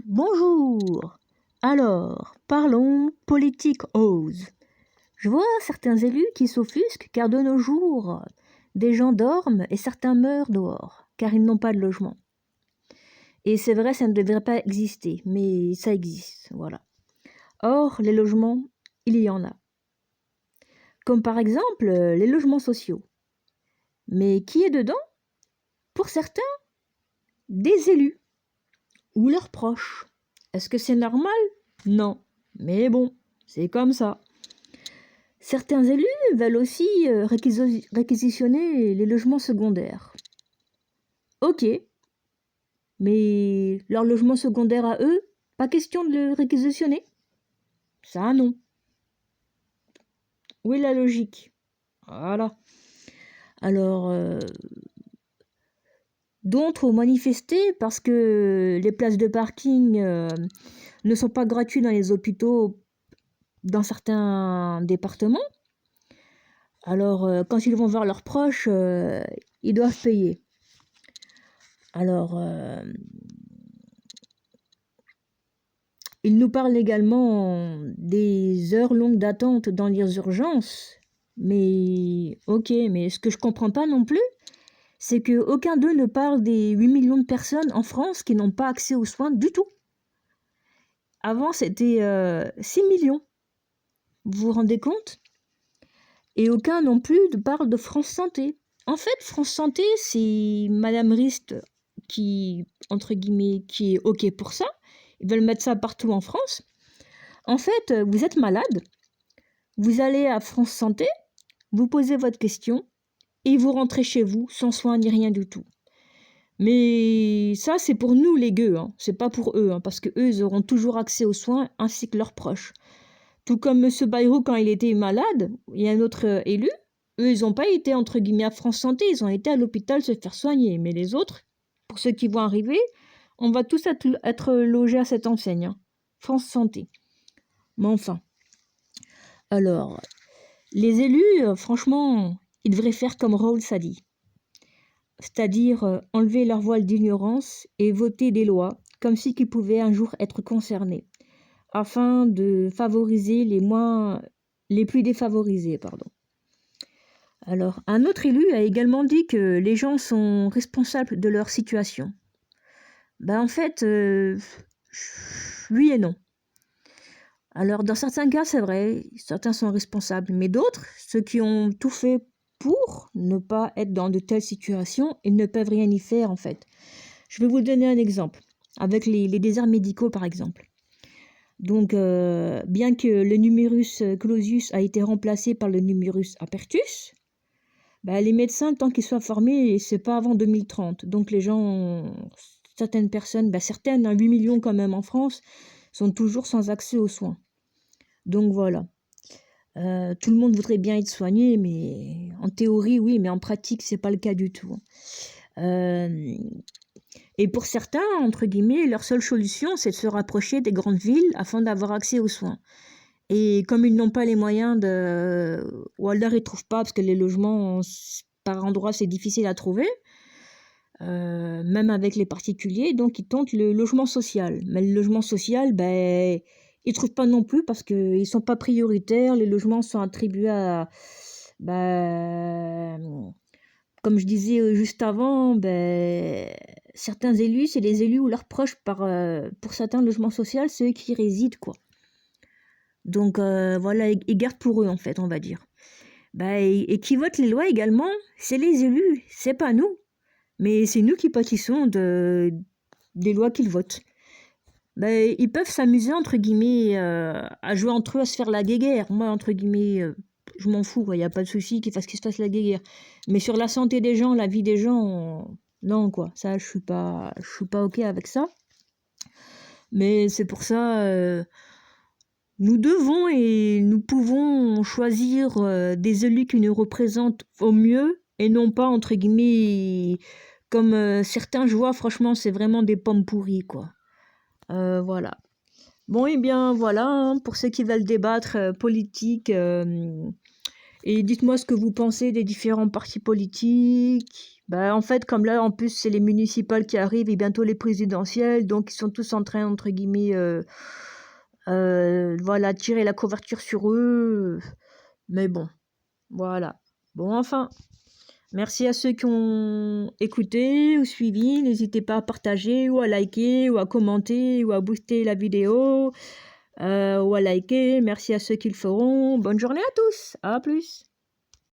Bonjour. Alors, parlons politique ose. Je vois certains élus qui s'offusquent car de nos jours, des gens dorment et certains meurent dehors car ils n'ont pas de logement. Et c'est vrai, ça ne devrait pas exister, mais ça existe, voilà. Or, les logements, il y en a. Comme par exemple les logements sociaux. Mais qui est dedans? Pour certains, des élus ou leurs proches. Est-ce que c'est normal? Non. Mais bon, c'est comme ça. Certains élus veulent aussi réquisitionner les logements secondaires. Ok, mais leur logement secondaire à eux, pas question de le réquisitionner? Ça non. Où est la logique? Voilà. Alors, d'autres ont manifesté parce que les places de parking ne sont pas gratuites dans les hôpitaux dans certains départements. Alors, quand ils vont voir leurs proches, ils doivent payer. Alors, ils nous parlent également des heures longues d'attente dans les urgences. Mais, ok, mais ce que je comprends pas non plus, c'est qu'aucun d'eux ne parle des 8 millions de personnes en France qui n'ont pas accès aux soins du tout. Avant, c'était 6 millions. Vous vous rendez compte? Et aucun non plus ne parle de France Santé. En fait, France Santé, c'est Madame Rist qui, entre guillemets, qui est OK pour ça. Ils veulent mettre ça partout en France. En fait, vous êtes malade, vous allez à France Santé, vous posez votre question et vous rentrez chez vous sans soin ni rien du tout. Mais ça, c'est pour nous les gueux, hein. C'est pas pour eux, hein, parce que eux, ils auront toujours accès aux soins ainsi que leurs proches. Tout comme M. Bayrou, quand il était malade, il y a un autre élu, eux, ils n'ont pas été, entre guillemets, à France Santé, ils ont été à l'hôpital se faire soigner. Mais les autres, pour ceux qui vont arriver, on va tous être logés à cette enseigne, hein. France Santé. Mais enfin. Alors, les élus, franchement, ils devraient faire comme Rawls a dit. C'est-à-dire enlever leur voile d'ignorance et voter des lois comme si qu'ils pouvaient un jour être concernés, afin de favoriser les plus défavorisés, pardon. Alors, un autre élu a également dit que les gens sont responsables de leur situation. Ben en fait, oui et non. Alors, dans certains cas, c'est vrai, certains sont responsables, mais d'autres, ceux qui ont tout fait pour ne pas être dans de telles situations, ils ne peuvent rien y faire en fait. Je vais vous donner un exemple, avec les déserts médicaux par exemple. Donc, bien que le numerus clausus a été remplacé par le numerus apertus, bah, les médecins, tant qu'ils soient formés, c'est pas avant 2030. Donc les gens, certaines personnes, certaines, 8 millions quand même en France, sont toujours sans accès aux soins. Donc voilà. Tout le monde voudrait bien être soigné, mais en théorie, oui, mais en pratique, c'est pas le cas du tout. Et pour certains, entre guillemets, leur seule solution, c'est de se rapprocher des grandes villes afin d'avoir accès aux soins. Et comme ils n'ont pas les moyens ou alors ils ne trouvent pas, parce que les logements, par endroits, c'est difficile à trouver, même avec les particuliers, donc ils tentent le logement social. Mais le logement social, ils ne trouvent pas non plus parce qu'ils ne sont pas prioritaires, les logements sont attribués à... comme je disais juste avant, certains élus, c'est les élus ou leurs proches, pour certains logements sociaux, c'est eux qui y résident, quoi. Donc voilà, ils gardent pour eux en fait, on va dire. Et qui votent les lois également, c'est les élus, c'est pas nous. Mais c'est nous qui pâtissons des lois qu'ils votent. Ils peuvent s'amuser, entre guillemets, à jouer entre eux, à se faire la guéguerre. Moi, entre guillemets, je m'en fous, il n'y a pas de souci qu'ils se fassent la guéguerre. Mais sur la santé des gens, la vie des gens, non, quoi. Ça, je suis pas OK avec ça. Mais c'est pour ça... nous devons et nous pouvons choisir des élus qui nous représentent au mieux et non pas, entre guillemets, comme certains, je vois, franchement, c'est vraiment des pommes pourries, quoi. Voilà. Bon, et bien, voilà, hein, pour ceux qui veulent débattre politique, Et dites-moi ce que vous pensez des différents partis politiques. Bah, en fait, comme là, en plus, c'est les municipales qui arrivent et bientôt les présidentielles, donc ils sont tous en train, entre guillemets, voilà, tirer la couverture sur eux. Mais bon, voilà. Bon, enfin, merci à ceux qui ont écouté ou suivi. N'hésitez pas à partager ou à liker ou à commenter ou à booster la vidéo ou à liker. Merci à ceux qui le feront. Bonne journée à tous. À plus.